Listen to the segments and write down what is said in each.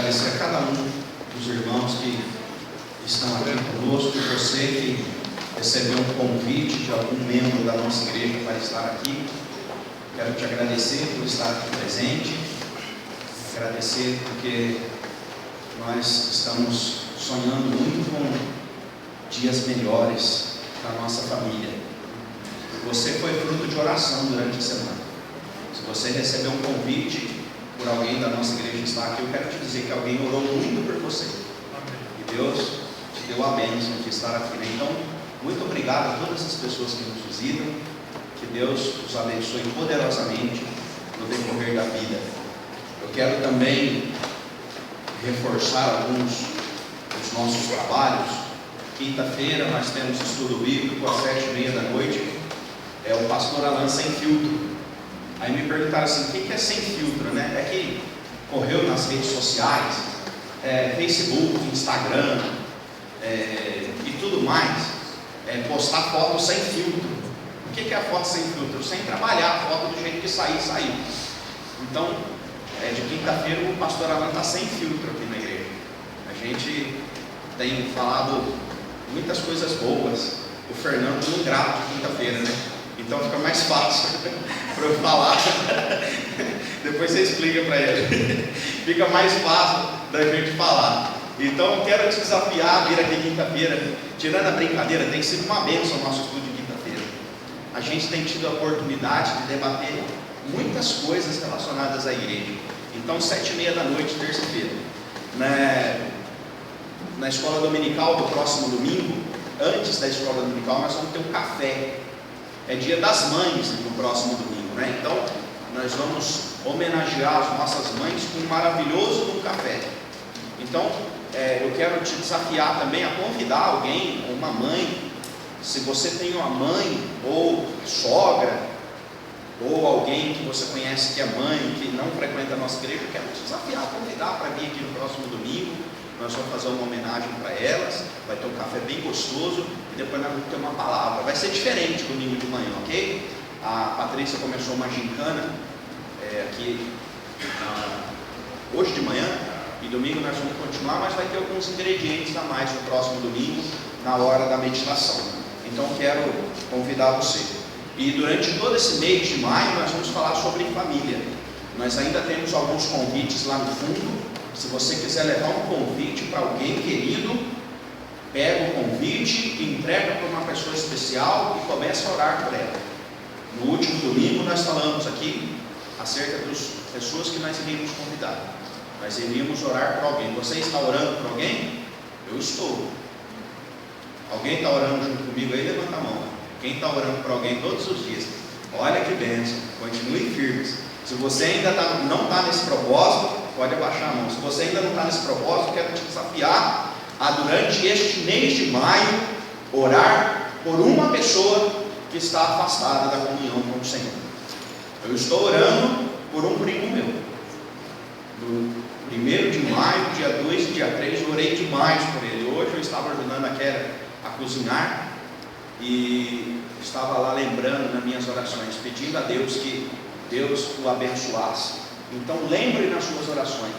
agradecer a cada um dos irmãos que estão aqui conosco, você que recebeu um convite de algum membro da nossa igreja para estar aqui. Quero te agradecer por estar aqui presente, agradecer porque nós estamos sonhando muito com dias melhores para a nossa família. Você foi fruto de oração durante a semana. Se você recebeu um convite por alguém da nossa igreja estar aqui, eu quero te dizer que alguém orou muito por você. E Deus te deu a bênção de estar aqui, né? Então, muito obrigado a todas as pessoas que nos visitam. Que Deus os abençoe poderosamente no decorrer da vida. Eu quero também reforçar alguns dos nossos trabalhos. Quinta-feira nós temos estudo bíblico às 7h30 é o pastor Alan Sem Filtro. Aí me perguntaram assim, o que é sem filtro, né? É que correu nas redes sociais, Facebook, Instagram e tudo mais, postar foto sem filtro. O que é a foto sem filtro? Sem trabalhar a foto do jeito que saiu. Então, de quinta-feira o pastor Alan está sem filtro aqui na igreja. A gente tem falado muitas coisas boas. O Fernando não grava de quinta-feira, né? Então fica mais fácil para eu falar. Depois você explica para ele. Fica mais fácil da gente falar. Então eu quero te desafiar a vir aqui quinta-feira. Tirando a brincadeira, tem sido uma bênção o nosso estudo de quinta-feira. A gente tem tido a oportunidade de debater muitas coisas relacionadas à igreja. Então 7h30, terça-feira, na escola dominical do próximo domingo, antes da escola dominical, nós vamos ter um café. É dia das mães no próximo domingo, né? Então nós vamos homenagear as nossas mães com um maravilhoso café. Então eu quero te desafiar também a convidar alguém, uma mãe. Se você tem uma mãe ou sogra, ou alguém que você conhece que é mãe, que não frequenta a nossa igreja, eu quero te desafiar a convidar para vir aqui no próximo domingo. Nós vamos fazer uma homenagem para elas, vai ter um café bem gostoso e depois nós vamos ter uma palavra. Vai ser diferente domingo de manhã, ok? A Patrícia começou uma gincana aqui hoje de manhã e domingo nós vamos continuar, mas vai ter alguns ingredientes a mais no próximo domingo, na hora da meditação. Então quero convidar você. E durante todo esse mês de maio nós vamos falar sobre família. Nós ainda temos alguns convites lá no fundo. Se você quiser levar um convite para alguém querido, pega o convite, entrega para uma pessoa especial e começa a orar por ela. No último domingo nós falamos aqui acerca das pessoas que nós iríamos convidar. Nós iríamos orar por alguém. Você está orando por alguém? Eu estou. Alguém está orando junto comigo aí? Levanta a mão. Quem está orando por alguém todos os dias? Olha que bênção. Continue firmes. Se você ainda não está nesse propósito, pode abaixar a mão. Se você ainda não está nesse propósito, quero te desafiar a, durante este mês de maio, orar por uma pessoa que está afastada da comunhão com o Senhor. Eu estou orando por um primo meu. No 1º de maio, dia 2 e dia 3, eu orei demais por ele. Hoje eu estava ajudando a Kera a cozinhar e estava lá lembrando nas minhas orações, pedindo a Deus que Deus o abençoasse. Então lembre nas suas orações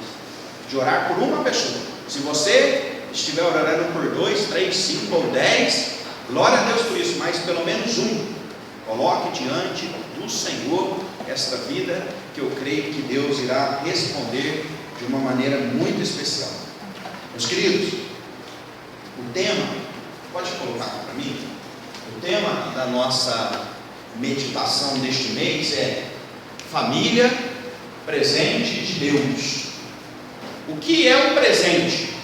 de orar por uma pessoa. Se você estiver orando por 2, 3, 5 ou 10, glória a Deus por isso, mas pelo menos um. Coloque diante do Senhor esta vida, que eu creio que Deus irá responder de uma maneira muito especial. Meus queridos, o tema, pode colocar aqui para mim? O tema da nossa meditação deste mês é família, presente de Deus. O que é um presente?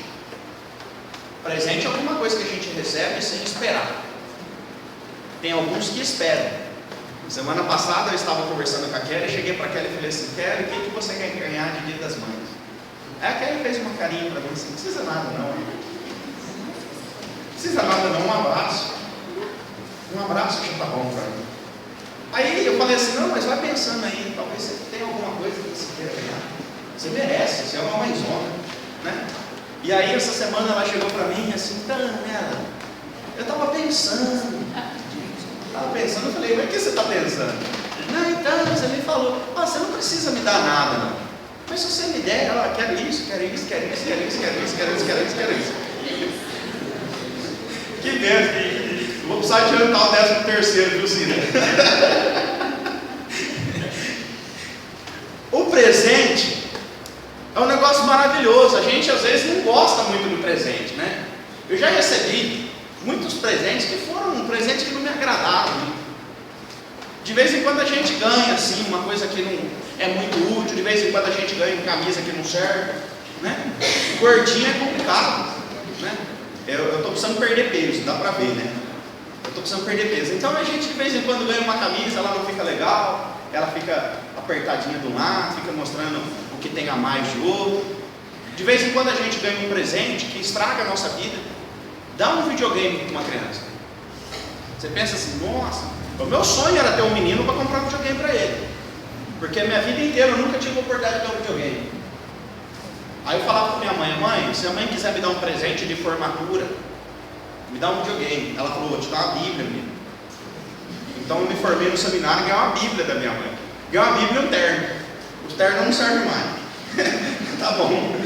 Presente é alguma coisa que a gente recebe sem esperar. Tem alguns que esperam. Semana passada eu estava conversando com a Kelly, cheguei para a Kelly e falei assim: Kelly, o que você quer ganhar de Dia das Mães? Aí a Kelly fez uma carinha para mim assim: não precisa nada não. Não precisa nada não, um abraço. Um abraço já está bom para mim. Aí eu falei assim: não, mas vai pensando aí, talvez você tenha alguma coisa que você queira ganhar. Você merece, você é uma mãezona, né? E aí essa semana ela chegou para mim assim: Tanela, eu estava pensando, eu falei: mas o que você está pensando? Não, então você me falou: você não precisa me dar nada não. Mas se você me der, ela quer isso, quer isso, quer isso, quer isso, quer isso, quer isso, quer isso, quer isso. Que Deus, vou precisar adiantar o 13º, viu, Cida? O presente é um negócio maravilhoso. A gente às vezes não gosta muito do presente, né? Eu já recebi muitos presentes que foram presentes que não me agradaram, né? De vez em quando a gente ganha assim uma coisa que não é muito útil, de vez em quando a gente ganha uma camisa que não serve, né? Gordinho é complicado, né? Eu estou precisando perder peso, dá pra ver, né? Eu estou precisando perder peso. Então a gente de vez em quando ganha uma camisa, ela não fica legal, ela fica apertadinha de um lado, fica mostrando o que tem a mais de outro. De vez em quando a gente ganha um presente que estraga a nossa vida. Dá um videogame para uma criança. Você pensa assim, nossa, o meu sonho era ter um menino para comprar um videogame para ele, porque a minha vida inteira eu nunca tive a oportunidade de ter um videogame. Aí eu falava para minha mãe, mãe, se a mãe quiser me dar um presente de formatura, me dá um videogame. Ela falou, vou te dar uma Bíblia, menino. Então eu me formei no seminário e ganhei uma Bíblia da minha mãe. Ganhei uma Bíblia e um terno. Os ternos não servem mais. Tá bom.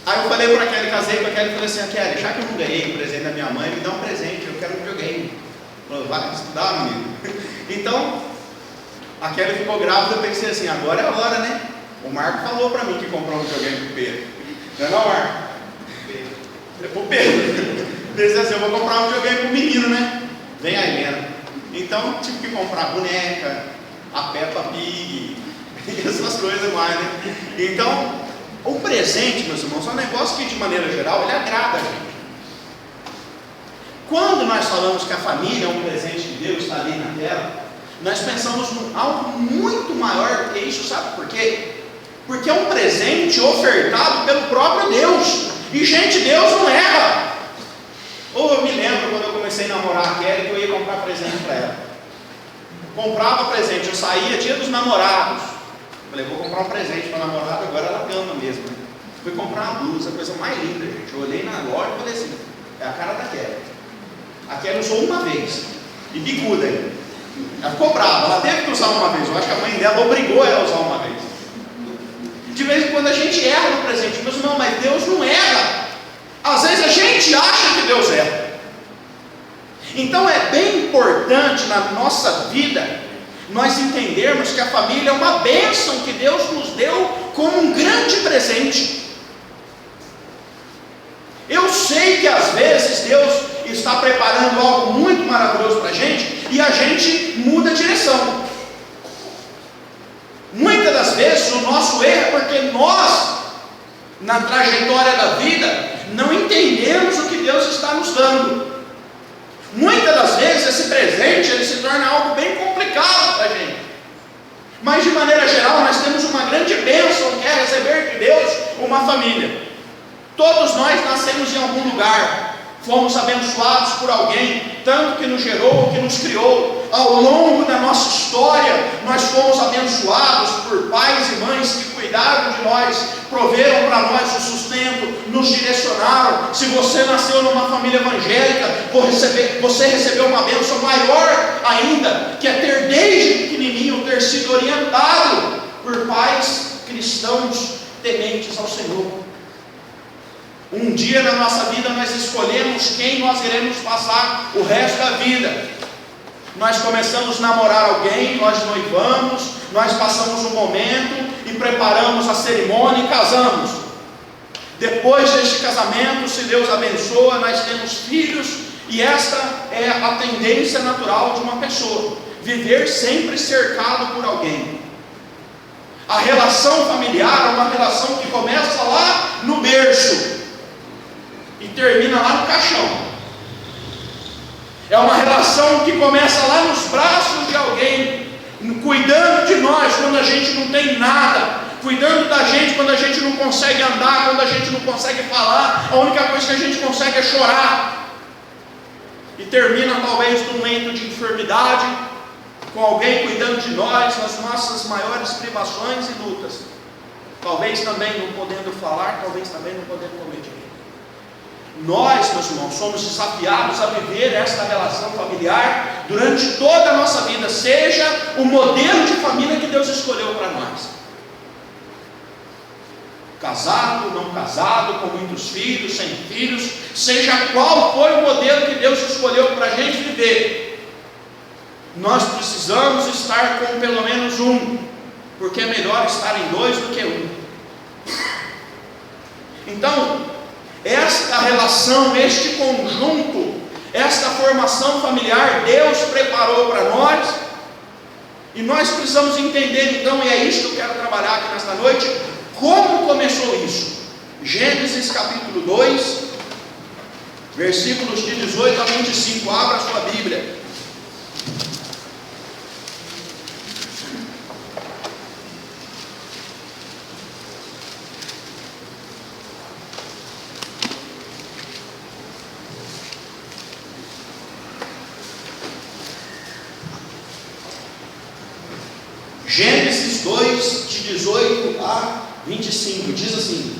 Aí eu falei para a Kelly, casei com a Kelly e falei assim, Kelly, já que eu não ganhei o presente da minha mãe, me dá um presente, eu quero um videogame. Falou, vai estudar, menino. Então, a Kelly ficou grávida, eu pensei assim, agora é a hora, né? O Marco falou para mim que comprou um videogame pro Pedro. Não é não, Marco? Pro Pedro. Pensei assim, eu vou comprar um videogame pro menino, né? Vem a Helena. Então, tive que comprar boneca, a Peppa Pig, essas coisas mais, né? Então, o presente, meus irmãos, é um negócio que, de maneira geral, ele agrada a gente. Quando nós falamos que a família é um presente de Deus, está ali na terra, nós pensamos em algo muito maior do que isso, sabe por quê? Porque é um presente ofertado pelo próprio Deus. E, gente, Deus não erra. Ou eu me lembro quando eu comecei a namorar a Kelly, que eu ia comprar presente para ela. Comprava presente, eu saía dia dos namorados. Falei, vou comprar um presente para a namorada, agora ela ama mesmo. Né? Fui comprar uma blusa, a coisa mais linda, gente. Eu olhei na loja e falei assim, é a cara da Kelly. A Kelly usou uma vez, e bicuda ainda. Ela ficou brava, ela teve que usar uma vez. Eu acho que a mãe dela obrigou ela a usar uma vez. De vez em quando a gente erra no presente, mas não, mas Deus não erra. Às vezes a gente acha que Deus erra. Então é bem importante na nossa vida nós entendermos que a família é uma bênção que Deus nos deu como um grande presente. Eu sei que às vezes Deus está preparando algo muito maravilhoso para a gente e a gente muda a direção. Muitas das vezes o nosso erro é porque nós, na trajetória da vida, não entendemos o que Deus está nos dando. Muitas das vezes esse presente ele se torna algo bem complicado para a gente. Mas de maneira geral nós temos uma grande bênção que é receber de Deus uma família. Todos nós nascemos em algum lugar, fomos abençoados por alguém, tanto que nos gerou, que nos criou. Ao longo da nossa história, nós fomos abençoados por pais e mães que cuidaram de nós, proveram para nós o sustento, nos direcionaram. Se você nasceu numa família evangélica, você recebeu uma bênção maior ainda, que é ter desde pequenininho, ter sido orientado por pais cristãos tementes ao Senhor. Um dia na nossa vida nós escolhemos quem nós iremos passar o resto da vida. Nós começamos a namorar alguém, nós noivamos, nós passamos um momento e preparamos a cerimônia e casamos. Depois deste casamento, se Deus abençoa, nós temos filhos e esta é a tendência natural de uma pessoa, viver sempre cercado por alguém. A relação familiar é uma relação que começa lá no berço e termina lá no caixão. É uma relação que começa lá nos braços de alguém, cuidando de nós quando a gente não tem nada, cuidando da gente quando a gente não consegue andar, quando a gente não consegue falar, a única coisa que a gente consegue é chorar. E termina talvez num leito de enfermidade, com alguém cuidando de nós nas nossas maiores privações e lutas. Talvez também não podendo falar, talvez também não podendo comer direito. Nós, meus irmãos, somos desafiados a viver esta relação familiar durante toda a nossa vida, seja o modelo de família que Deus escolheu para nós. casado, não casado, com muitos filhos, sem filhos, seja qual for o modelo que Deus escolheu para a gente viver, nós precisamos estar com pelo menos um, porque é melhor estar em dois do que um. Então, esta relação, este conjunto, esta formação familiar, Deus preparou para nós, e nós precisamos entender então, e é isso que eu quero trabalhar aqui nesta noite, como começou isso. Gênesis capítulo 2, versículos de 18 a 25, abra a sua Bíblia. Gênesis 2, de 18 a 25, diz assim: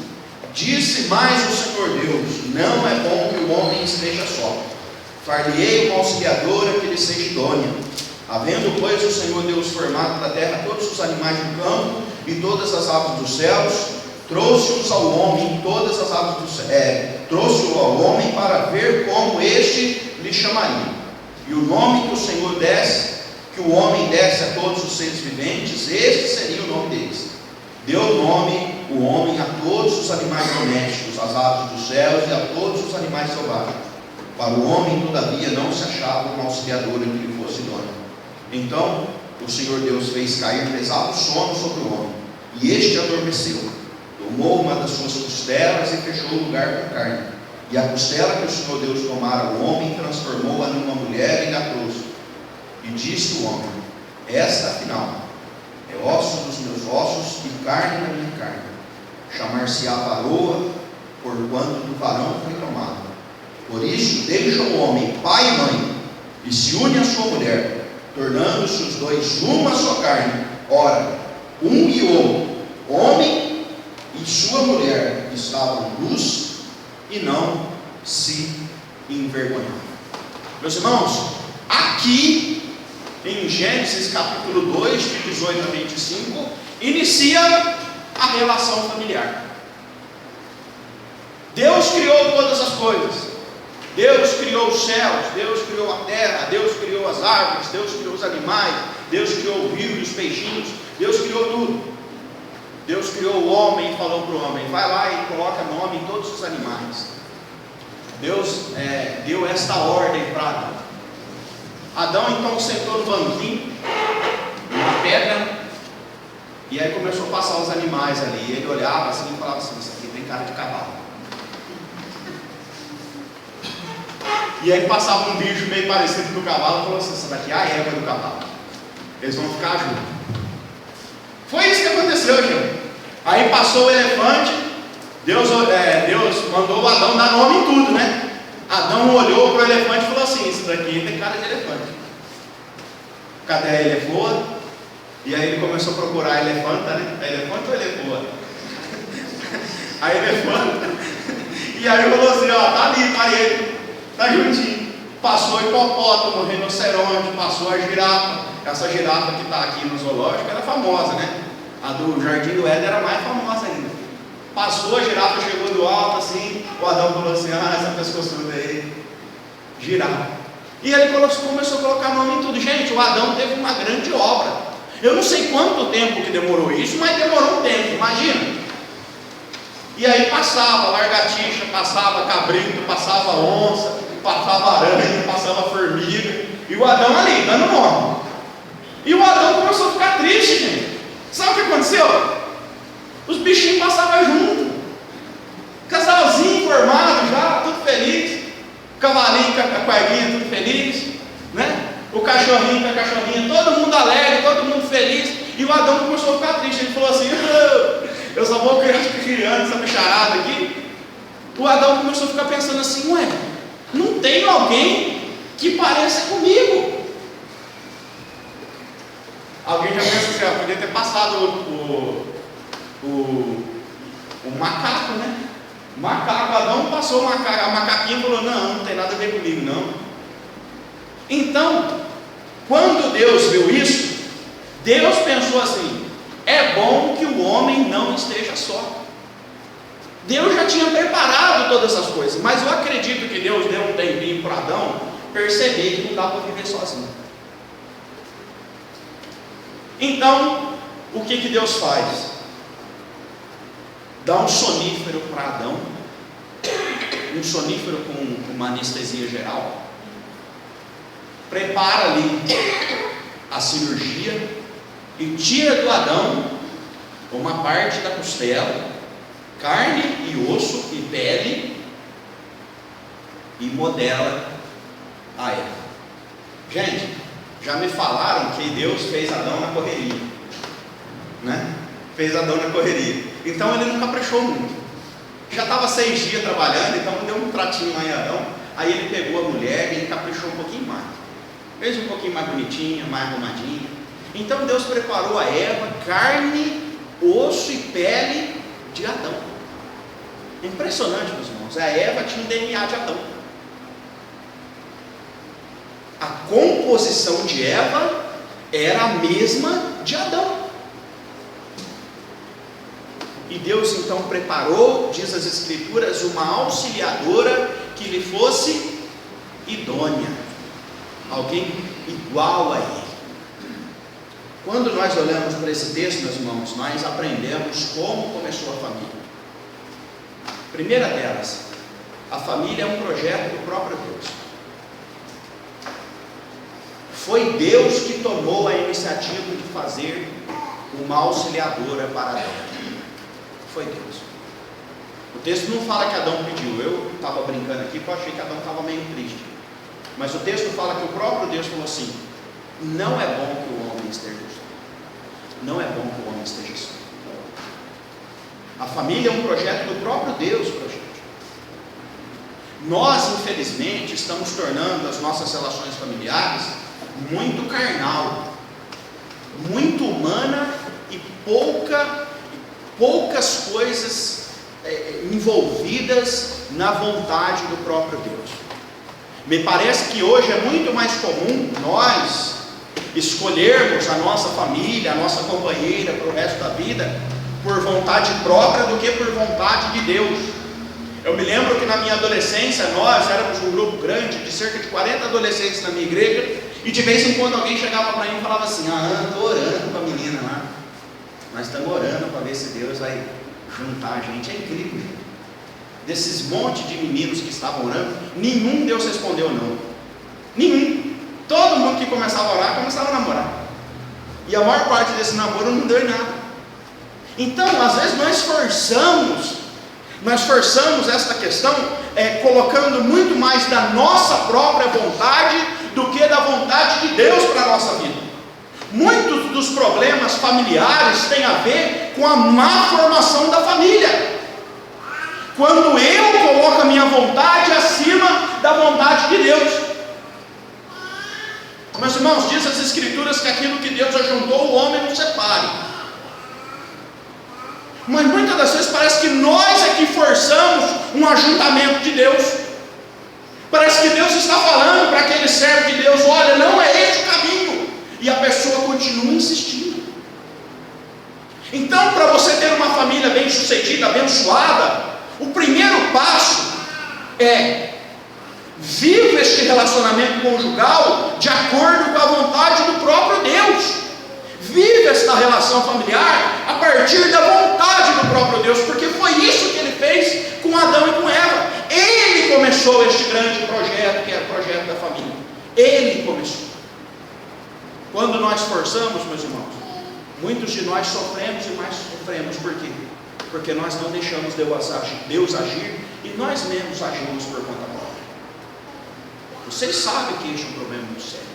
disse mais o Senhor Deus: não é bom que o homem esteja só, far-lhe-ei uma auxiliadora que lhe seja idônea. Havendo, pois, o Senhor Deus formado da terra todos os animais do campo e todas as aves dos céus, trouxe-os ao homem, todas as aves do céu, trouxe-o ao homem para ver como este lhe chamaria. E o nome que o Senhor desse, que o homem desse a todos os seres viventes, este seria o nome deles. Deu nome o homem a todos os animais domésticos, às aves dos céus e a todos os animais selvagens. Para o homem, todavia, não se achava uma auxiliadora que lhe fosse idônea. Então o Senhor Deus fez cair pesado sono sobre o homem, e este adormeceu. Tomou uma das suas costelas e fechou o lugar com carne. E a costela que o Senhor Deus tomara ao homem, transformou-a numa mulher e a trouxe. E disse o homem: esta, afinal, é osso dos meus ossos e carne da minha carne. Chamar-se-á varoa, porquanto do varão foi tomado. Por isso deixa o homem pai e mãe, e se une à sua mulher, tornando-se os dois uma só carne. Ora, um e outro, homem e sua mulher, estavam nus e não se envergonhavam. Meus irmãos, aqui em Gênesis capítulo 2, de 18 a 25, inicia a relação familiar. Deus criou todas as coisas. Deus criou os céus, Deus criou a terra, Deus criou as árvores, Deus criou os animais, Deus criou o rio e os peixinhos, Deus criou tudo. Deus criou o homem e falou para o homem: vai lá e coloca nome em todos os animais. Deus deu esta ordem para Adão. Adão então sentou no banquinho, numa pedra, e aí começou a passar os animais ali. Ele olhava assim e falava assim: isso aqui tem cara de cavalo. E aí passava um bicho meio parecido com o cavalo e falou assim: essa daqui é a égua do cavalo, eles vão ficar juntos. Foi isso que aconteceu, gente. Aí passou o elefante. Deus mandou o Adão dar nome em tudo, né? Adão olhou para o elefante e falou assim: isso daqui tem cara de elefante. Cadê a elefoa? E aí ele começou a procurar a elefanta, né? A elefante ou a elefoa? A elefanta. E aí falou assim: ó, tá ali, tá ele, tá juntinho. Passou o hipopótamo, o rinoceronte, passou a girafa. Essa girafa que está aqui no zoológico era famosa, né? A do Jardim do Éden era mais famosa ainda. Passou a girafa, chegou do alto assim. O Adão falou assim: ah, essa pescoçuda aí, girafa. E ele começou a colocar nome em tudo. Gente, o Adão teve uma grande obra. Eu não sei quanto tempo que demorou isso, mas demorou um tempo, imagina. E aí passava lagartixa, passava cabrito, passava onça, passava aranha, passava formiga, e o Adão ali, dando nome. E o Adão começou a ficar triste, gente. Sabe o que aconteceu? Os bichinhos passavam junto. Casalzinho formado já, tudo feliz. Cavalinho com a coelhinha, tudo feliz, né? O cachorrinho com a cachorrinha, todo mundo alegre, todo mundo feliz. E o Adão começou a ficar triste. Ele falou assim: eu só vou criando essa bicharada aqui. O Adão começou a ficar pensando assim: ué, não tem alguém que pareça comigo. Alguém já pensa assim: podia ter passado o macaco, né? O macaco, Adão passou o macaco, a macaquinha falou: não tem nada a ver comigo, não. Então, quando Deus viu isso, Deus pensou assim: é bom que o homem não esteja só. Deus já tinha preparado todas essas coisas, mas eu acredito que Deus deu um tempinho para Adão perceber que não dá para viver sozinho. Então, o que Deus faz? Dá um sonífero para Adão, um sonífero com uma anestesia geral, prepara ali a cirurgia e tira do Adão uma parte da costela, carne e osso e pele, e modela a Eva. Gente, já me falaram que Deus fez Adão na correria, né? Fez Adão na correria. Então ele não caprichou muito. Já estava 6 dias trabalhando, então deu um tratinho lá em Adão. Aí ele pegou a mulher e ele caprichou um pouquinho mais. Fez um pouquinho mais bonitinha, mais arrumadinha. Então Deus preparou a Eva, carne, osso e pele de Adão. Impressionante, meus irmãos. A Eva tinha o DNA de Adão. A composição de Eva era a mesma de Adão. E Deus então preparou, diz as Escrituras, uma auxiliadora que lhe fosse idônea, alguém igual a ele. Quando nós olhamos para esse texto, meus irmãos, nós aprendemos como começou a família. Primeira delas, a família é um projeto do próprio Deus. Foi Deus que tomou a iniciativa de fazer uma auxiliadora para Adão. Foi Deus. O texto não fala que Adão pediu. Eu estava brincando aqui porque eu achei que Adão estava meio triste. Mas o texto fala que o próprio Deus falou assim: não é bom que o homem esteja só. Não é bom que o homem esteja só. A família é um projeto do próprio Deus para a gente. Nós, infelizmente, estamos tornando as nossas relações familiares muito carnal, muito humana e poucas coisas envolvidas na vontade do próprio Deus. Me parece que hoje é muito mais comum nós escolhermos a nossa família, a nossa companheira para o resto da vida por vontade própria do que por vontade de Deus. Eu me lembro que na minha adolescência nós éramos um grupo grande de cerca de 40 adolescentes na minha igreja, e de vez em quando alguém chegava para mim e falava assim: ah, estou orando para a menina lá, nós estamos orando para ver se Deus vai juntar a gente. É incrível. Desses monte de meninos que estavam orando, nenhum Deus respondeu não. Nenhum. Todo mundo que começava a orar começava a namorar, e a maior parte desse namoro não deu em nada. Então, às vezes nós forçamos esta questão, colocando muito mais da nossa própria vontade do que da vontade de Deus para a nossa vida. Muitos dos problemas familiares têm a ver com a má formação da família. Quando eu coloco a minha vontade acima da vontade de Deus. Meus irmãos, diz as Escrituras que aquilo que Deus ajuntou, o homem não separe. Mas muitas das vezes parece que nós é que forçamos um ajuntamento de Deus. Parece que Deus está falando para aquele servo de Deus: olha, não é esse o caminho, e a pessoa continua insistindo. Então, para você ter uma família bem sucedida, abençoada, o primeiro passo é: viva este relacionamento conjugal de acordo com a vontade do próprio Deus. Vive esta relação familiar a partir da vontade do próprio Deus, porque foi isso que ele fez com Adão e com Eva. Ele começou este grande projeto, que é o projeto da família. Ele começou. Quando nós forçamos, meus irmãos, muitos de nós sofremos e mais sofremos. Por quê? Porque nós não deixamos Deus agir e nós mesmos agimos por conta própria. Vocês sabem que este é um problema muito sério.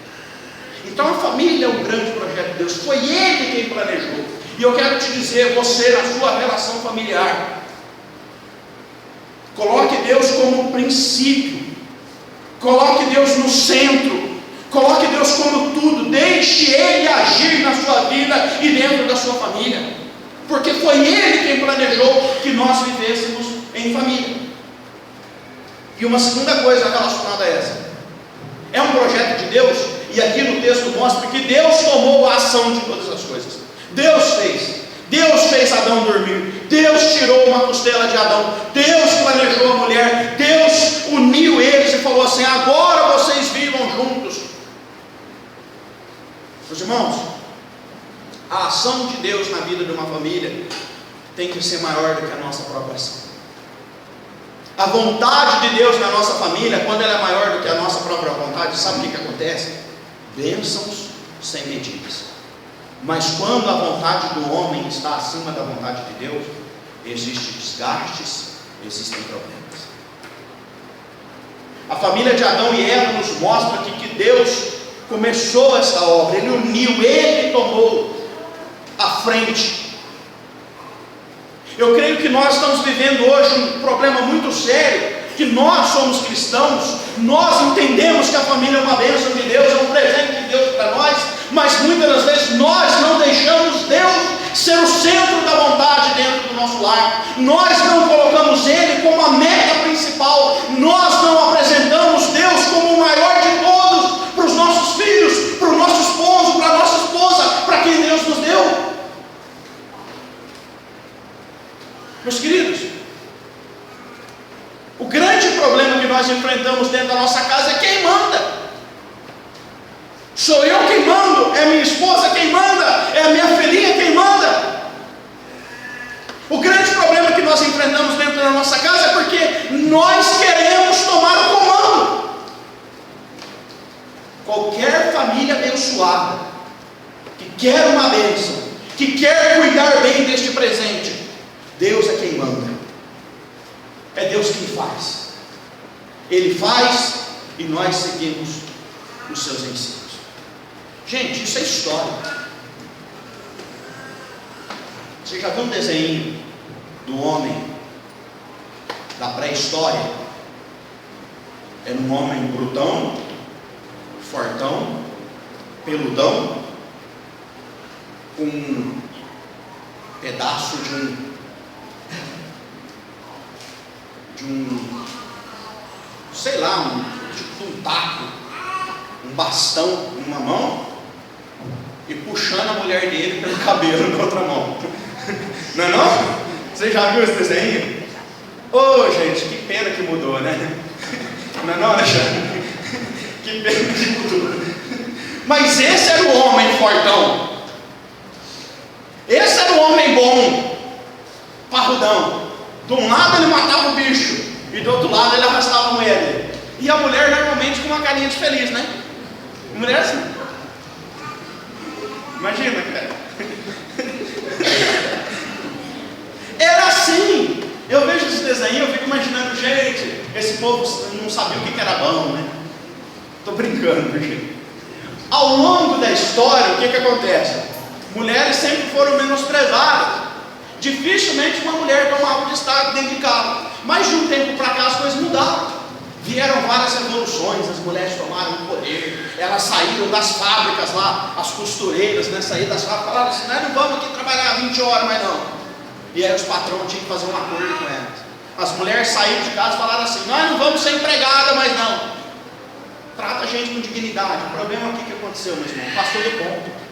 Então a família é um grande projeto de Deus. Foi Ele quem planejou. E eu quero te dizer, você na sua relação familiar, coloque Deus como princípio, coloque Deus no centro, coloque Deus como tudo, deixe Ele agir na sua vida e dentro da sua família, porque foi Ele quem planejou que nós vivêssemos em família. E uma segunda coisa relacionada a essa: é um projeto de Deus. E aqui no texto mostra que Deus tomou a ação de todas as coisas. Deus fez. Deus fez Adão dormir, Deus tirou uma costela de Adão, Deus planejou a mulher, Deus uniu eles e falou assim: agora vocês vivam juntos. Meus irmãos, a ação de Deus na vida de uma família tem que ser maior do que a nossa própria ação. A vontade de Deus na nossa família, quando ela é maior do que a nossa própria vontade, sabe o que acontece? Bênçãos sem medidas. Mas quando a vontade do homem está acima da vontade de Deus, existem desgastes, existem problemas. A família de Adão e Eva nos mostra que Deus começou essa obra, Ele uniu, Ele tomou a frente. Eu creio que nós estamos vivendo hoje um problema muito sério, que nós somos cristãos, nós entendemos que a família é uma bênção de Deus, é um presente de Deus para nós, mas muitas das vezes nós não deixamos Deus ser o centro da vontade dentro do nosso lar, nós não colocamos Ele como a meta principal, nós não apresentamos Deus como o maior de todos para os nossos filhos, para o nosso esposo, para a nossa esposa, para quem Deus nos deu. Meus queridos, o grande problema que nós enfrentamos dentro da nossa casa é quem manda. Sou eu quem mando, é minha esposa quem manda, é a minha filhinha quem manda. O grande problema que nós enfrentamos dentro da nossa casa é porque nós queremos tomar o comando. Qualquer família abençoada, que quer uma bênção, que quer cuidar bem deste presente, Deus é quem manda, é Deus quem faz. Ele faz e nós seguimos os seus ensinos. Gente, isso é história. Você já viu um desenho do homem da pré-história? Era um homem brutão, fortão, peludão, com um pedaço de um sei lá, tipo um taco, um bastão numa mão e puxando a mulher dele pelo cabelo na outra mão. Não é não? Você já viu esse desenho? Ô, gente, que pena que mudou, né? Não é não, Alexandre? Que pena que mudou. Mas esse era o homem fortão, esse era o homem bom, parrudão. De um lado ele matava o bicho e do outro lado ele arrastava a mulher dele. E a mulher normalmente com uma carinha de feliz, né? Mulher assim. Imagina, cara. Era assim. Eu vejo esse desenho, eu fico imaginando, gente, esse povo não sabia o que era bom, né? Tô brincando, gente. Ao longo da história, o que acontece? Mulheres sempre foram menosprezadas. Dificilmente uma mulher tomava destaque dentro de casa. Mas de um tempo para cá as coisas mudaram. Vieram várias revoluções, as mulheres tomaram o poder, elas saíram das fábricas lá, as costureiras, né, saíram das fábricas, falaram assim: nós não vamos aqui trabalhar 20 horas mais não. E aí os patrões tinham que fazer um acordo com elas. As mulheres saíram de casa e falaram assim: nós não vamos ser empregada mais não. Trata a gente com dignidade. O problema é o que aconteceu, meu irmão? Passou do ponto.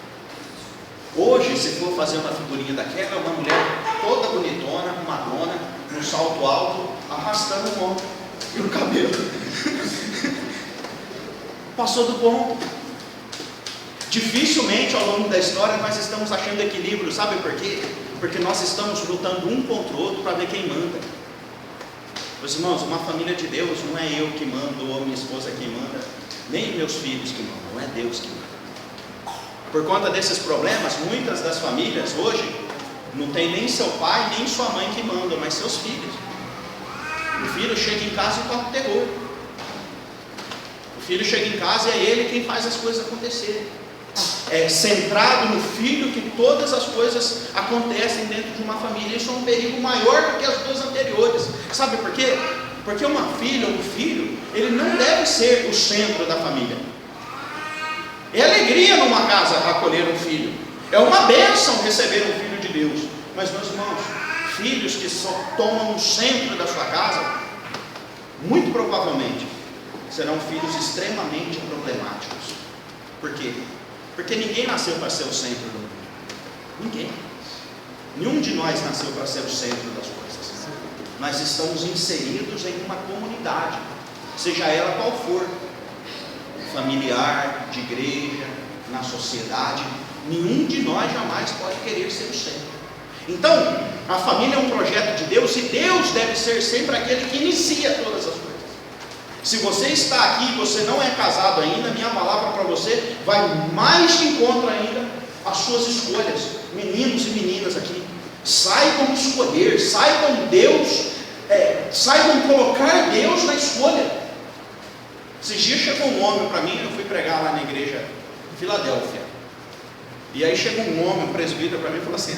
Hoje, se for fazer uma figurinha daquela, uma mulher toda bonitona, madona, num salto alto, arrastando o ombro e o cabelo. Passou do ponto. Dificilmente ao longo da história nós estamos achando equilíbrio. Sabe por quê? Porque nós estamos lutando um contra o outro para ver quem manda. Meus irmãos, uma família de Deus não é eu que mando ou minha esposa que manda, nem meus filhos que mandam, é Deus que manda. Por conta desses problemas, muitas das famílias hoje não tem nem seu pai nem sua mãe que mandam, mas seus filhos. O filho chega em casa e toca o terror. O filho chega em casa e é ele quem faz as coisas acontecerem. É centrado no filho que todas as coisas acontecem dentro de uma família. Isso é um perigo maior do que as duas anteriores. Sabe por quê? Porque uma filha ou um filho, ele não deve ser o centro da família. É alegria numa casa acolher um filho. É uma bênção receber um filho de Deus. Mas, meus irmãos, filhos que só tomam o centro da sua casa, muito provavelmente serão filhos extremamente problemáticos. Por quê? Porque ninguém nasceu para ser o centro do mundo. Ninguém. Nenhum de nós nasceu para ser o centro das coisas. Nós estamos inseridos em uma comunidade, seja ela qual for, familiar, de igreja, na sociedade. Nenhum de nós jamais pode querer ser o centro. Então, a família é um projeto de Deus, e Deus deve ser sempre aquele que inicia todas as coisas. Se você está aqui e você não é casado ainda, minha palavra para você vai mais de encontro ainda às suas escolhas. Meninos e meninas aqui, saibam escolher, saibam Deus, saibam colocar Deus na escolha. Esses dias chegou um homem para mim, eu fui pregar lá na igreja em Filadélfia, e aí chegou um homem, um presbítero para mim e falou assim: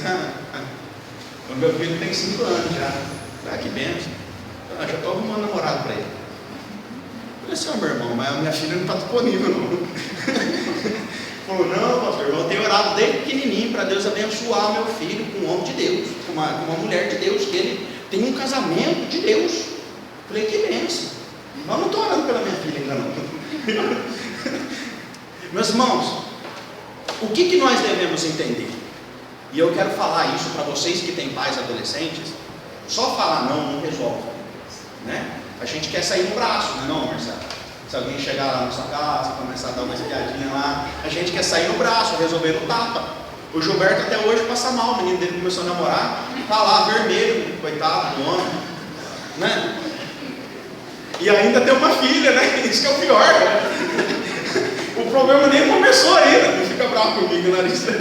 o meu filho tem 5 anos já. Que bênção. Já estou arrumando namorado para ele. Eu falei assim: meu irmão, mas a minha filha não está disponível não. Falou: não, pastor, eu tenho orado desde pequenininho para Deus abençoar meu filho com um homem de Deus, com uma mulher de Deus, que ele tem um casamento de Deus. Eu falei: que bênção. Mas eu não estou orando pela minha filha ainda não. Meus irmãos, o que nós devemos entender? E eu quero falar isso para vocês que têm pais adolescentes. Só falar não resolve, né? A gente quer sair no braço, não é não, Marcelo? Se alguém chegar lá na sua casa, começar a dar uma espiadinha lá, a gente quer sair no braço, resolver no tapa. O Gilberto até hoje passa mal, o menino dele começou a namorar, tá lá vermelho, coitado do homem, né? E ainda tem uma filha, né? Isso que é o pior, né? O problema nem começou ainda. Não fica bravo comigo, Larissa.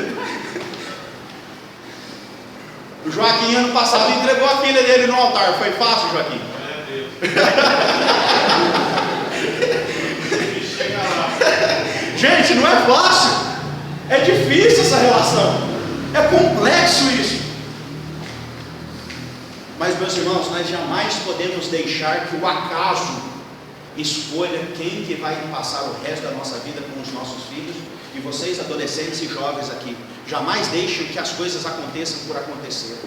O Joaquim, ano passado, entregou a filha dele no altar. Foi fácil, Joaquim? Gente, não é fácil. É difícil essa relação. É complexo isso. Mas, meus irmãos, nós jamais podemos deixar que o acaso escolha quem que vai passar o resto da nossa vida com os nossos filhos. E vocês, adolescentes e jovens aqui, jamais deixem que as coisas aconteçam por acontecer.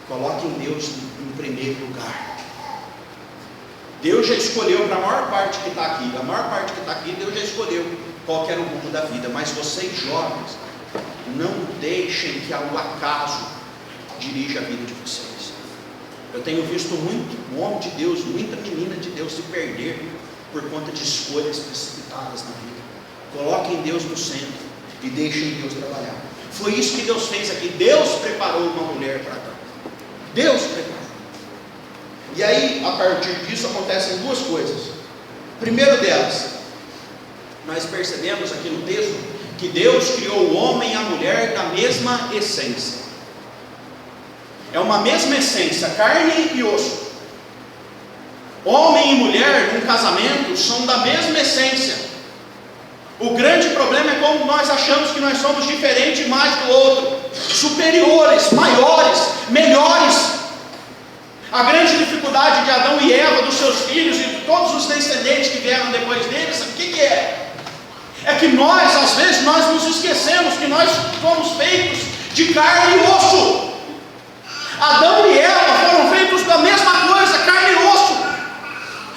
Coloquem Deus em primeiro lugar. Deus já escolheu para a maior parte que está aqui. A maior parte que está aqui, Deus já escolheu qual que era o rumo da vida. Mas vocês, jovens, não deixem que o acaso dirija a vida de vocês. Eu tenho visto muito homem de Deus, muita menina de Deus se perder por conta de escolhas precipitadas na vida. Coloquem Deus no centro e deixem Deus trabalhar. Foi isso que Deus fez aqui. Deus preparou uma mulher para Adão. Deus preparou. E aí, a partir disso, acontecem duas coisas. Primeiro delas, nós percebemos aqui no texto que Deus criou o homem e a mulher da mesma essência. É uma mesma essência, carne e osso. Homem e mulher, num casamento, são da mesma essência. O grande problema é como nós achamos que nós somos diferentes mais do outro, superiores, maiores, melhores. A grande dificuldade de Adão e Eva, dos seus filhos e de todos os descendentes que vieram depois deles, o que é? É que nós, às vezes, nós nos esquecemos que nós somos feitos de carne e osso. Adão e Eva foram feitos da mesma coisa, carne e osso.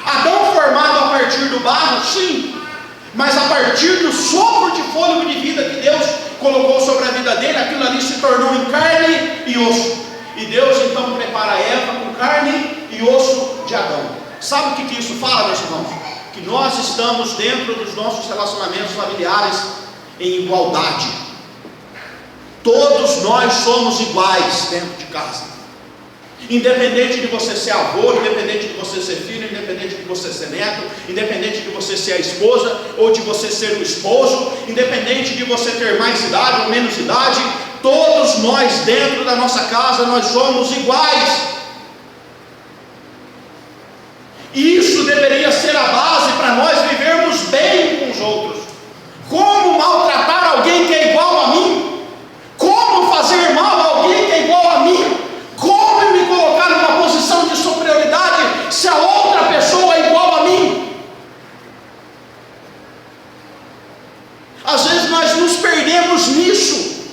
Adão formado a partir do barro, sim, mas a partir do sopro de fôlego de vida que Deus colocou sobre a vida dele, aquilo ali se tornou em carne e osso. E Deus então prepara Eva com carne e osso de Adão. Sabe o que isso fala, meus irmãos? Que nós estamos dentro dos nossos relacionamentos familiares em igualdade. Todos nós somos iguais dentro de casa. Independente de você ser avô, independente de você ser filho, independente de você ser neto, independente de você ser a esposa ou de você ser o esposo, independente de você ter mais idade ou menos idade, todos nós dentro da nossa casa, nós somos iguais. Isso deveria ser a base para nós vivermos bem com os outros. Como maltratar alguém que é igual a mim? Como fazer mal a alguém que é igual a mim? Como me colocar numa posição de superioridade se a outra pessoa é igual a mim? Às vezes nós nos perdemos nisso.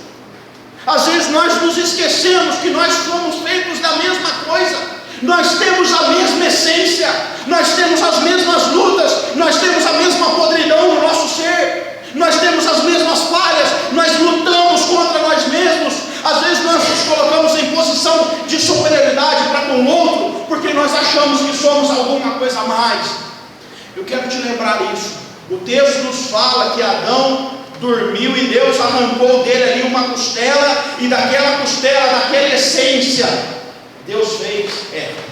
Às vezes nós nos esquecemos que nós somos feitos da mesma coisa. Nós temos a mesma essência, nós temos as mesmas lutas, nós temos a mesma podridão no nosso ser, nós temos as mesmas falhas, nós lutamos contra nós mesmos. Às vezes nós nos colocamos em posição de superioridade para com o outro, porque nós achamos que somos alguma coisa a mais. Eu quero te lembrar isso. O texto nos fala que Adão dormiu e Deus arrancou dele ali uma costela, e daquela costela, daquela essência, Deus fez Eva.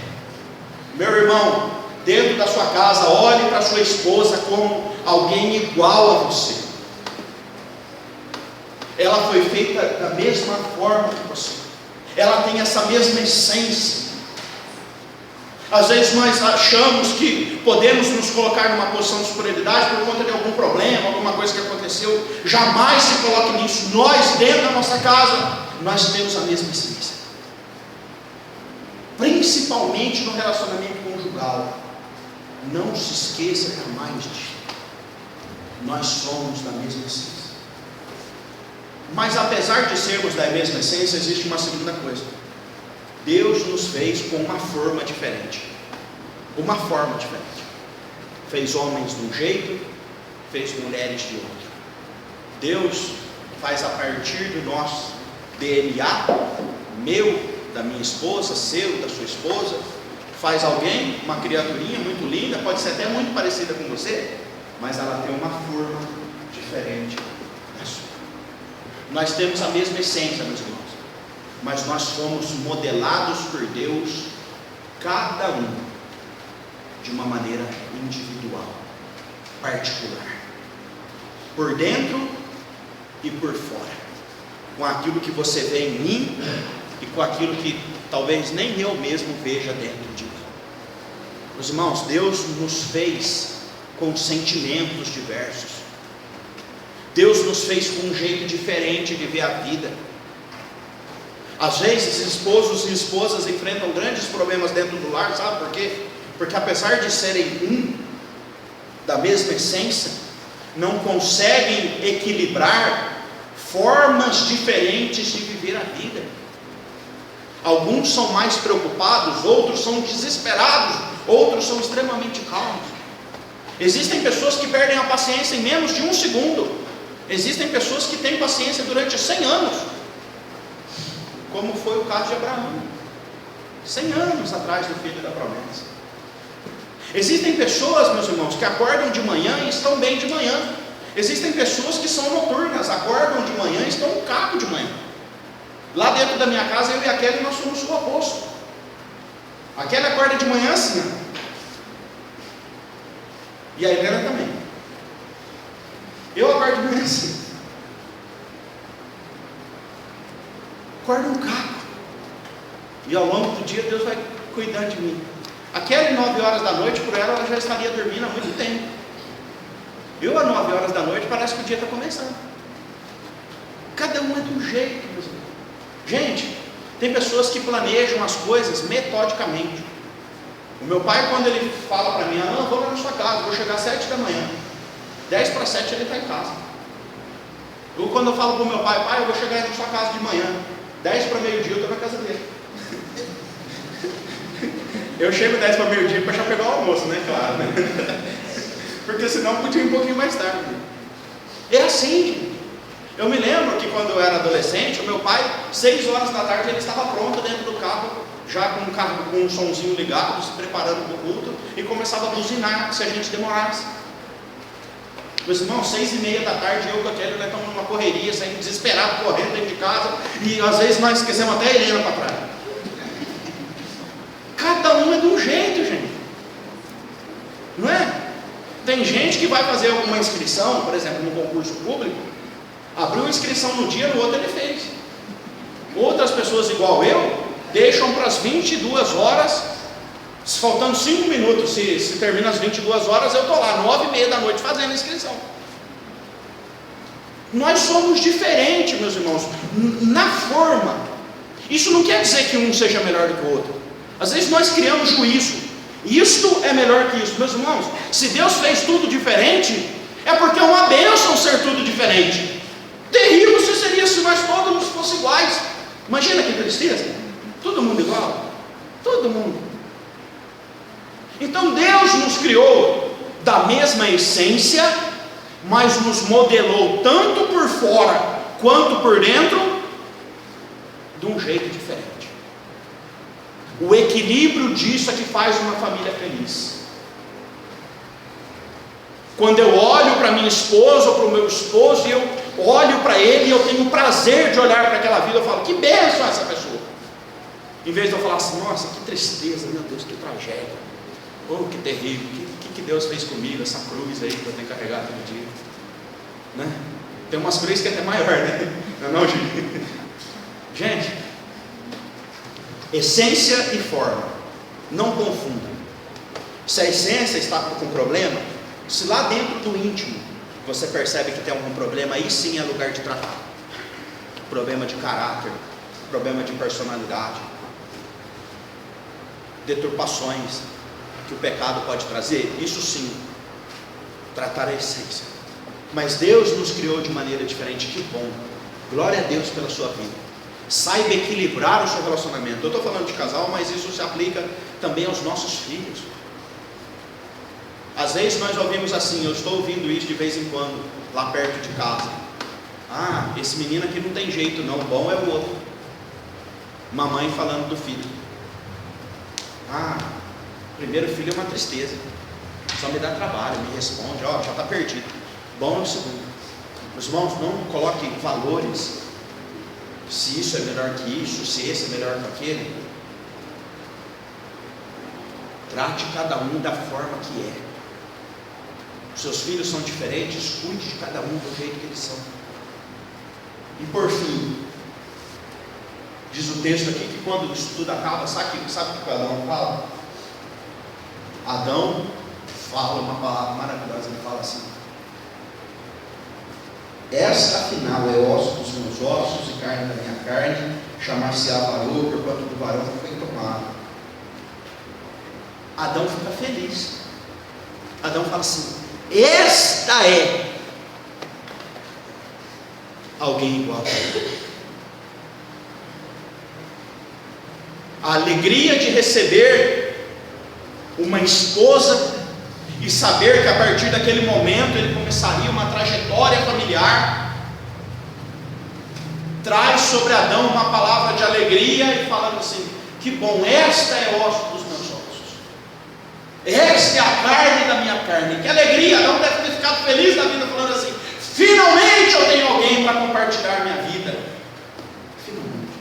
Meu irmão, dentro da sua casa, olhe para sua esposa como alguém igual a você. Ela foi feita da mesma forma que você. Ela tem essa mesma essência. Às vezes nós achamos que podemos nos colocar numa posição de superioridade por conta de algum problema, alguma coisa que aconteceu. Jamais se coloque nisso. Nós, dentro da nossa casa, nós temos a mesma essência. Principalmente no relacionamento conjugal. Não se esqueça jamais disso. Nós somos da mesma essência. Mas apesar de sermos da mesma essência, existe uma segunda coisa. Deus nos fez com uma forma diferente. Uma forma diferente. Fez homens de um jeito, fez mulheres de outro. Deus faz a partir do nosso DNA, meu, da minha esposa, seu, da sua esposa, faz alguém, uma criaturinha muito linda, pode ser até muito parecida com você, mas ela tem uma forma diferente da sua. Nós temos a mesma essência, meus irmãos, mas nós fomos modelados por Deus, cada um de uma maneira individual, particular, por dentro e por fora, com aquilo que você vê em mim e com aquilo que talvez nem eu mesmo veja dentro de mim. Meus irmãos, Deus nos fez com sentimentos diversos. Deus nos fez com um jeito diferente de ver a vida. Às vezes esposos e esposas enfrentam grandes problemas dentro do lar, sabe por quê? Porque apesar de serem um, da mesma essência, não conseguem equilibrar formas diferentes de viver a vida. Alguns são mais preocupados, outros são desesperados, outros são extremamente calmos. Existem pessoas que perdem a paciência em menos de um segundo. Existem pessoas que têm paciência durante 100 anos, como foi o caso de Abraão, 100 anos atrás do filho da promessa. Existem pessoas, meus irmãos, que acordam de manhã e estão bem de manhã. Existem pessoas que são noturnas, acordam de manhã e estão no carro de manhã. Lá dentro da minha casa, eu e a Kelly, nós somos o oposto. A Kelly acorda de manhã assim, e a Helena também. Eu acordo de manhã assim. Acordo um caco. E ao longo do dia Deus vai cuidando de mim. A Kelly, 9 horas da noite, por ela já estaria dormindo há muito tempo. Eu, às 9 horas da noite, parece que o dia está começando. Cada um é de um jeito, meus irmãos. Gente, tem pessoas que planejam as coisas metodicamente. O meu pai, quando ele fala para mim, não, vou lá na sua casa, vou chegar às 7 da manhã. 10 para 7 ele está em casa. Ou quando eu falo para o meu pai, pai, eu vou chegar aí na sua casa de manhã. 10 para meio-dia eu estou na casa dele. Eu chego 10 para meio-dia para já pegar o almoço, né? Claro, né? Porque senão podia ir um pouquinho mais tarde. É assim, gente. Eu me lembro que quando eu era adolescente, o meu pai, 6 horas da tarde, ele estava pronto dentro do carro, já com um somzinho ligado, se preparando para o culto, e começava a buzinar se a gente demorasse. Meus irmãos, 6h30 da tarde, eu com a Kelly, nós estamos numa correria, saindo desesperado, correndo dentro de casa, e às vezes nós esquecemos até a Helena para trás. Cada um é de um jeito, gente. Não é? Tem gente que vai fazer alguma inscrição, por exemplo, no concurso público, abriu inscrição no dia, no outro ele fez. Outras pessoas igual eu, deixam para as 22 horas, faltando 5 minutos, se termina às 22 horas, eu estou lá, 9h30 da noite, fazendo a inscrição. Nós somos diferentes, meus irmãos, na forma. Isso não quer dizer que um seja melhor do que o outro. Às vezes nós criamos juízo, isto é melhor que isso. Meus irmãos, se Deus fez tudo diferente, é porque é uma bênção ser tudo diferente. Terrível seria se nós todos fossemos iguais. Imagina que tristeza, todo mundo igual, todo mundo. Então Deus nos criou da mesma essência, mas nos modelou tanto por fora quanto por dentro de um jeito diferente. O equilíbrio disso é que faz uma família feliz. Quando eu olho para minha esposa ou para o meu esposo, e eu olho para ele e eu tenho o prazer de olhar para aquela vida, eu falo, que bênção essa pessoa. Em vez de eu falar assim, nossa, que tristeza, meu Deus, que tragédia, oh, que terrível, que Deus fez comigo, essa cruz aí que eu tenho que carregar todo dia, né? Tem umas cruzes que é até maior, né? Não, gente, essência e forma, não confunda. Se a essência está com problema, se lá dentro do íntimo você percebe que tem algum problema, aí sim é lugar de tratar. Problema de caráter, problema de personalidade, deturpações que o pecado pode trazer, isso sim, tratar a essência. Mas Deus nos criou de maneira diferente, que bom, glória a Deus pela sua vida. Saiba equilibrar o seu relacionamento. Eu estou falando de casal, mas isso se aplica também aos nossos filhos. Às vezes nós ouvimos assim, eu estou ouvindo isso de vez em quando, lá perto de casa. Ah, esse menino aqui não tem jeito não, bom é o outro. Mamãe falando do filho. Ah, primeiro filho é uma tristeza, só me dá trabalho, me responde, ó, já está perdido. Bom é o segundo. Meus irmãos, não coloquem valores, se isso é melhor que isso, se esse é melhor que aquele. Trate cada um da forma que é. Os seus filhos são diferentes, cuide de cada um do jeito que eles são. E por fim, diz o texto aqui que quando isso tudo acaba, sabe o que Adão fala? Adão fala uma palavra maravilhosa, ele fala assim: esta afinal é osso dos meus ossos e carne da minha carne, chamar-se-á varão, porquanto do varão foi tomado. Adão fica feliz. Adão fala assim: esta é alguém igual a ele. A alegria de receber uma esposa e saber que a partir daquele momento ele começaria uma trajetória familiar, traz sobre Adão uma palavra de alegria e falando assim: que bom, esta é o osso dos meus ossos, esta é a carne da minha carne. Que alegria! Adão deve ter ficado feliz da vida, falando assim: finalmente eu tenho alguém para compartilhar minha vida. Finalmente.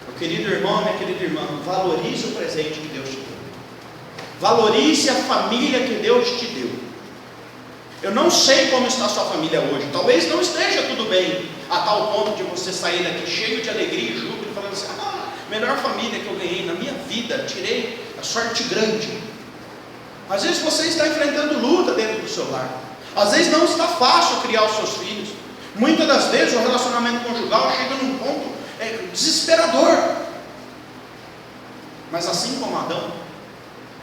Meu querido irmão, minha querida irmã, valorize o presente que Deus te deu. Valorize a família que Deus te deu. Eu não sei como está a sua família hoje. Talvez não esteja tudo bem, a tal ponto de você sair daqui cheio de alegria e júbilo, falando assim: ah, melhor família que eu ganhei na minha vida, tirei a sorte grande. Às vezes você está enfrentando luta dentro do seu lar. Às vezes não está fácil criar os seus filhos. Muitas das vezes o relacionamento conjugal chega num ponto desesperador. Mas assim como Adão,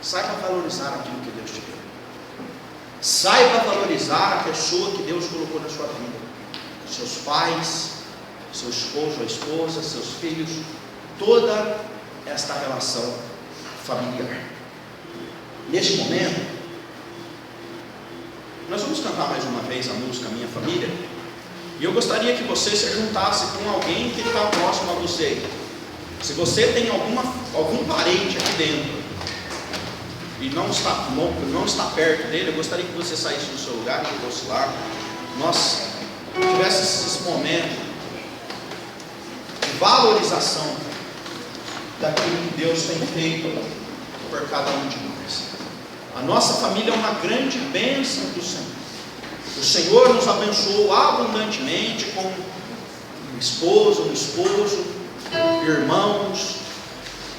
saiba valorizar aquilo que Deus te deu. Saiba valorizar a pessoa que Deus colocou na sua vida. Seus pais, seu esposo ou esposa, seus filhos, toda esta relação familiar. Neste momento, nós vamos cantar mais uma vez a música Minha Família. E eu gostaria que você se juntasse com alguém que está próximo a você. Se você tem algum parente aqui dentro e não está perto dele, eu gostaria que você saísse do seu lugar, que fosse lá, nós tivéssemos esse momento de valorização daquilo que Deus tem feito por cada um de nós. A nossa família é uma grande bênção do Senhor. O Senhor nos abençoou abundantemente com uma esposa, um esposo, irmãos,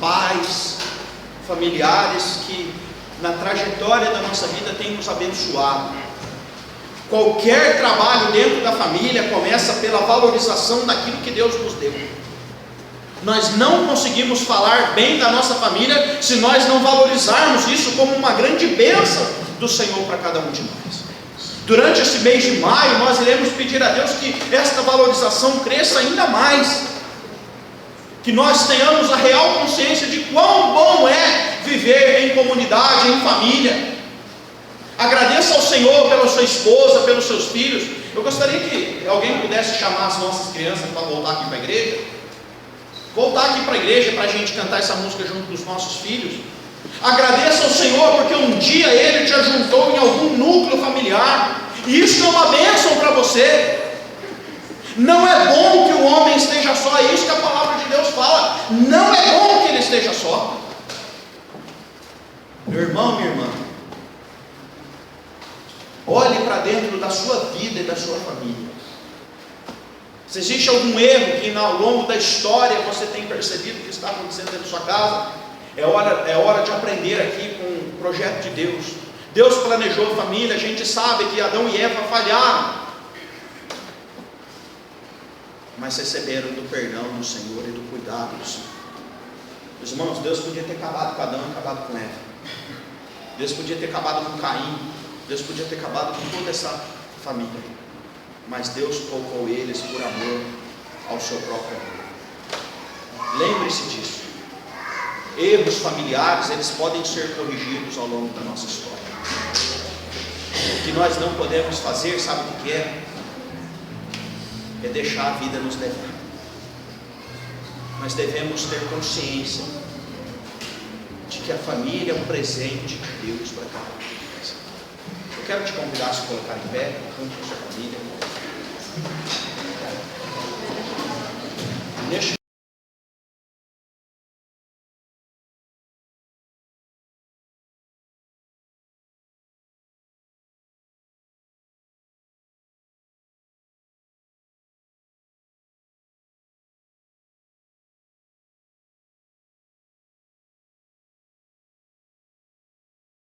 pais, familiares que na trajetória da nossa vida têm nos abençoado. Qualquer trabalho dentro da família começa pela valorização daquilo que Deus nos deu. Nós não conseguimos falar bem da nossa família se nós não valorizarmos isso como uma grande bênção do Senhor para cada um de nós. Durante esse mês de maio, nós iremos pedir a Deus que esta valorização cresça ainda mais, que nós tenhamos a real consciência de quão bom é viver em comunidade, em família. Agradeça ao Senhor pela sua esposa, pelos seus filhos. Eu gostaria que alguém pudesse chamar as nossas crianças para voltar aqui para a igreja. voltar aqui para a igreja para a gente cantar essa música junto com os nossos filhos. Agradeça ao Senhor porque um dia Ele te ajuntou em algum núcleo familiar, e isso é uma bênção para você. Não é bom que o homem esteja só, é isso que a palavra de Deus fala. Não é bom que ele esteja só. Meu irmão, minha irmã, olhe para dentro da sua vida e da sua família. Se existe algum erro que ao longo da história você tem percebido que está acontecendo dentro da sua casa, é hora de aprender aqui com o projeto de Deus. Deus planejou a família, a gente sabe que Adão e Eva falharam, mas receberam do perdão do Senhor e do cuidado do Senhor. Meus irmãos, Deus podia ter acabado com Adão e acabado com Eva. Deus podia ter acabado com Caim. Deus podia ter acabado com toda essa família. Mas Deus poupou eles por amor ao seu próprio amor. Lembre-se disso. Erros familiares, eles podem ser corrigidos ao longo da nossa história. O que nós não podemos fazer, sabe o que é? É deixar a vida nos levar. Nós devemos ter consciência de que a família é um presente de Deus para cada um. Eu quero te convidar a se colocar em pé, junto com a sua família.